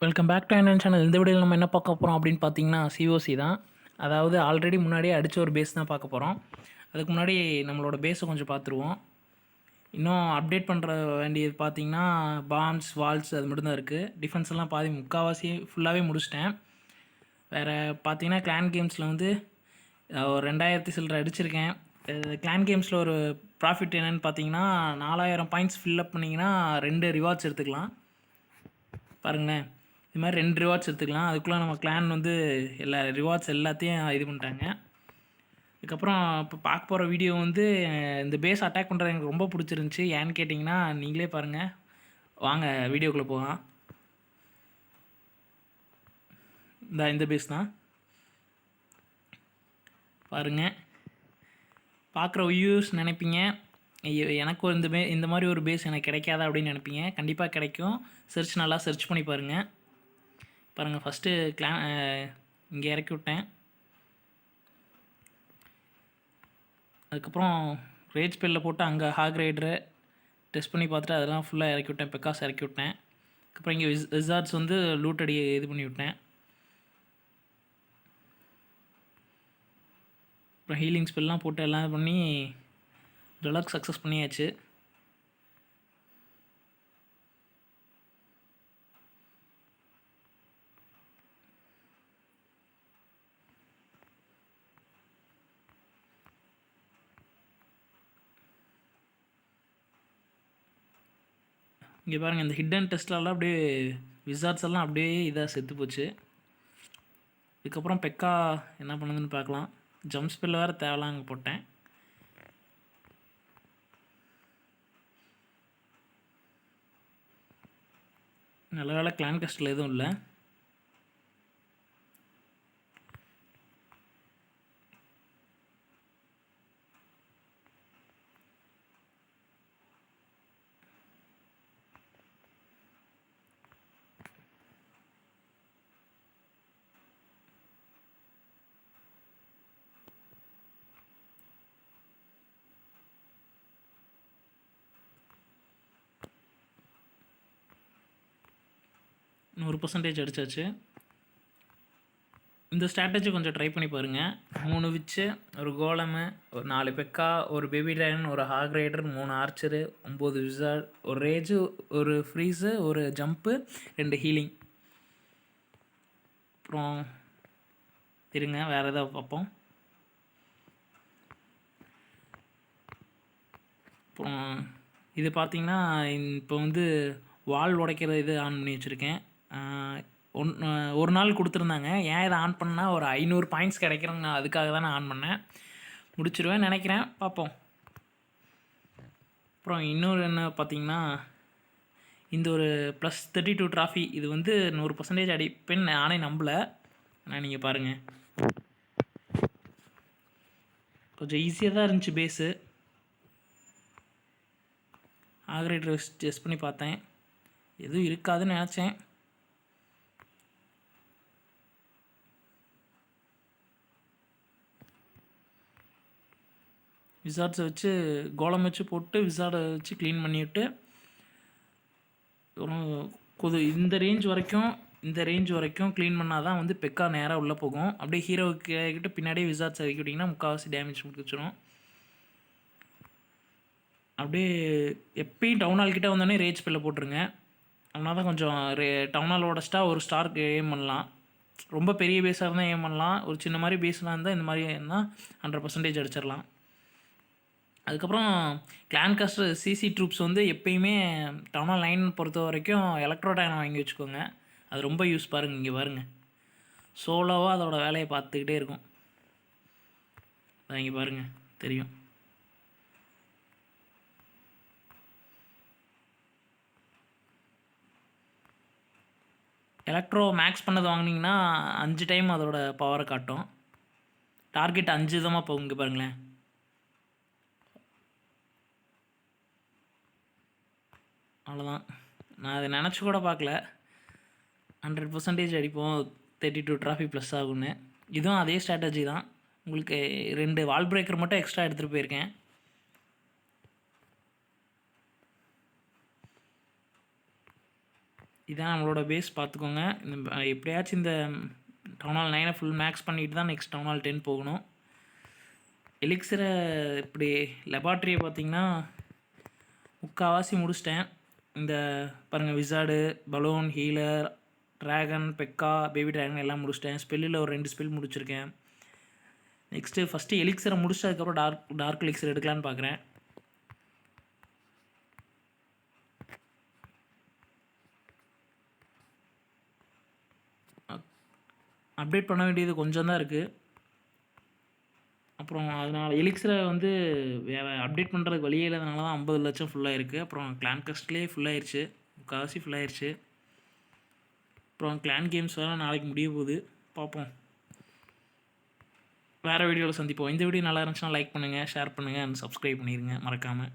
Welcome back to என்னன் channel. இந்த வீடியோவில் நம்ம என்ன பார்க்க போகிறோம் அப்படின்னு பார்த்தீங்கன்னா சிஓசி தான். அதாவது ஆல்ரெடி முன்னாடியே அடித்த ஒரு பேஸ் தான் பார்க்க போகிறோம். அதுக்கு முன்னாடி நம்மளோட பேஸை கொஞ்சம் பார்த்துருவோம். இன்னும் அப்டேட் பண்ணுற வேண்டியது பார்த்தீங்கன்னா பாம்ஸ், வால்ஸ் அது மட்டும் தான் இருக்குது. டிஃபென்ஸ் எல்லாம் பாதி முக்கால்வாசி ஃபுல்லாகவே முடிச்சிட்டேன். வேறு பார்த்தீங்கன்னா கிளான் கேம்ஸில் வந்து ஒரு 2000 சில்லரை அடிச்சிருக்கேன். கிளான் கேம்ஸில் ஒரு ப்ராஃபிட் என்னென்னு பார்த்தீங்கன்னா 4000 பாயிண்ட்ஸ் ஃபில்லப் பண்ணிங்கன்னா 2 ரிவார்ட்ஸ் எடுத்துக்கலாம். பாருங்களேன், இது மாதிரி 2 ரிவார்ட்ஸ் எடுத்துக்கலாம். அதுக்குள்ளே நம்ம கிளான் வந்து எல்லா ரிவார்ட்ஸ் எல்லாத்தையும் இது பண்ணிட்டாங்க. அதுக்கப்புறம் இப்போ பார்க்க போகிற வீடியோ வந்து இந்த பேஸ் அட்டாக் பண்ணுறது எனக்கு ரொம்ப பிடிச்சிருந்துச்சி. ஏன்னு கேட்டிங்கன்னா நீங்களே பாருங்கள். வாங்க வீடியோக்குள்ளே போகலாம். இந்த பேஸ் தான் பாருங்கள். பார்க்குற வியூஸ் நினைப்பீங்க, எனக்கு இந்த மாதிரி ஒரு பேஸ் எனக்கு கிடைக்காதா அப்படின்னு நினைப்பீங்க. கண்டிப்பாக கிடைக்கும். நல்லா சர்ச் பண்ணி பாருங்கள். ஃபஸ்ட்டு இங்கே இறக்கி விட்டேன். அதுக்கப்புறம் ரேஜ் ஸ்பெல்லில் போட்டு அங்கே ஹாக் ரைடரை டெஸ்ட் பண்ணி பார்த்துட்டு அதெல்லாம் ஃபுல்லாக இறக்கி விட்டேன். பெக்காஸ் இறக்கி விட்டேன். அதுக்கப்புறம் இங்கே விசார்ட்ஸ் வந்து லூட் அடி இது பண்ணி விட்டேன். அப்புறம் ஹீலிங் ஸ்பெல்லாம் போட்டு எல்லாம் இது பண்ணி ஓரளவுக்கு சக்ஸஸ் பண்ணியாச்சு. இங்கே பாருங்கள், இந்த ஹிடன் டெஸ்ட்லலாம் அப்படியே விசார்ட்ஸ் எல்லாம் அப்படியே இதாக செத்து போச்சு. இதுக்கப்புறம் பெக்கா என்ன பண்ணுதுன்னு பார்க்கலாம். ஜம்ப் ஸ்பெல் வேறு தேவலாம் அங்கே போட்டேன். நல்ல வேலை கிளான் கஸ்டில் எதுவும் இல்லை. நூறு % அடித்தாச்சு. இந்த ஸ்ட்ராட்டஜி கொஞ்சம் ட்ரை பண்ணி பாருங்கள். 3 விச்சு, ஒரு கோலமு, ஒரு 4 பெக்கா, ஒரு பேபி ட்ராகன், ஒரு ஹாக் ரைடர், 3 ஆர்ச்சரு, 9 விசார்ட், ஒரு ரேஜு, ஒரு ஃப்ரீஸு, ஒரு ஜம்ப்பு, 2 ஹீலிங். அப்புறம் இருங்க, வேறு எதாவது பார்ப்போம். அப்புறம் இது பார்த்திங்கன்னா இப்போ வந்து வால் உடைக்கிற இது ஆன் பண்ணி வச்சுருக்கேன். ஒரு நாள் கொடுத்துருந்தாங்க. ஏன் இதை ஆன் பண்ணால் ஒரு 500 பாயிண்ட்ஸ் கிடைக்கிறேங்க, அதுக்காக தான் நான் ஆன் பண்ணேன். முடிச்சிடுவேன் நினைக்கிறேன், பார்ப்போம். அப்புறம் இன்னொரு என்ன பார்த்திங்கன்னா, இந்த ஒரு +32 ட்ராஃபி இது வந்து 100% அடிப்பேன்னு நானே நம்பலை. ஆனால் நீங்கள் பாருங்கள், கொஞ்சம் ஈஸியாக தான் இருந்துச்சு பேஸு. ஆக்ரேட் டெஸ்ட் பண்ணி பார்த்தேன், எதுவும் இருக்காதுன்னு நினச்சேன். விசார்ட்ஸை வச்சு கோலம் வச்சு போட்டு விசார்டை வச்சு க்ளீன் பண்ணிவிட்டு இந்த ரேஞ்ச் வரைக்கும் க்ளீன் பண்ணால் தான் வந்து பெக்கா நேராக உள்ளே போகும். அப்படியே ஹீரோவுக்கு கிட்ட பின்னாடியே விசார்ட்ஸ் இறக்கிட்டிங்கன்னா முக்கால்வாசி டேமேஜ் முடிச்சிடும். அப்படியே எப்பயும் டவுன் ஹால் கிட்டே வந்தோடனே ரேஜ் ஸ்பெல்ல போட்டுருங்க. அப்படின்னா தான் கொஞ்சம் டவுன் ஹால் உடச்சிட்டா ஒரு ஸ்டாருக்கு ஏம் பண்ணலாம். ரொம்ப பெரிய பேஸாக இருந்தால் ஏம் பண்ணலாம். ஒரு சின்ன மாதிரி பேஸ்லாம் இருந்தால் இந்த மாதிரி இருந்தால் 100% அடிச்சிடலாம். அதுக்கப்புறம் கிளான் காஸ்டர் சிசி ட்ரூப்ஸ் வந்து எப்பயுமே டவுன் ஹால் 9 பொறுத்த வரைக்கும் எலக்ட்ரோ டைனை வாங்கி வச்சுக்கோங்க. அது ரொம்ப யூஸ். பாருங்கள், இங்கே பாருங்கள், சோலோவாக அதோட வேலையை பார்த்துக்கிட்டே இருக்கும். இங்கே பாருங்கள், தெரியும். எலக்ட்ரோ மேக்ஸ் பண்ணது வாங்கினீங்கன்னா 5 டைம் அதோட பவரை காட்டும். டார்கெட் 5 விதமாக போகும். இங்கே பாருங்களேன், அவ்வளோதான். நான் அதை நினச்சி கூட பார்க்கல 100% அடிப்போம், 32 ட்ராஃபி ப்ளஸ் ஆகுன்னு. இதுவும் அதே ஸ்ட்ராட்டஜி தான். உங்களுக்கு 2 வால் பிரேக்கர் மட்டும் எக்ஸ்ட்ரா எடுத்துகிட்டு போயிருக்கேன். இதான் நம்மளோட பேஸ் பார்த்துக்கோங்க. எப்படியாச்சும் இந்த டவுன் ஹால் 9 ஃபுல் மேக்ஸ் பண்ணிட்டு தான் நெக்ஸ்ட் டவுன் ஹால் 10 போகணும். எலிக்ஸரை இப்படி லெபார்ட்ரியை பார்த்தீங்கன்னா முக்கால்வாசி முடிச்சிட்டேன். இந்த பாருங்கள், விசார்டு, பலூன், ஹீலர், ட்ராகன், பெக்கா, பேபி ட்ராகன் எல்லாம் முடிச்சிட்டேன். ஸ்பெல்லில் ஒரு 2 ஸ்பெல் முடிச்சிருக்கேன். நெக்ஸ்ட்டு ஃபஸ்ட்டு எலிக்ஸரை முடிச்சதுக்கப்புறம் டார்க் எலிக்ஸர் எடுக்கலான்னு பார்க்குறேன். அப்டேட் பண்ண வேண்டியது கொஞ்சம் தான் இருக்குது. அப்புறம் அதனால் எலிக்ஸரை வந்து வேறு அப்டேட் பண்ணுறதுக்கு வழியே இல்லாதனால தான் 50 லட்சம் ஃபுல்லாக இருக்குது. அப்புறம் கிளான் கஸ்ட்லேயே ஃபுல்லாகிடுச்சு, முக்கால்வாசி ஃபுல்லாகிடுச்சு. அப்புறம் கிளான் கேம்ஸ் வேறு நாளைக்கு முடிய போகுது, பார்ப்போம். வேறு வீடியோவில் சந்திப்போம். இந்த வீடியோ நல்லா இருந்துச்சுன்னா லைக் பண்ணுங்கள், ஷேர் பண்ணுங்கள் அண்ட் சப்ஸ்கிரைப் பண்ணிடுங்க மறக்காமல்.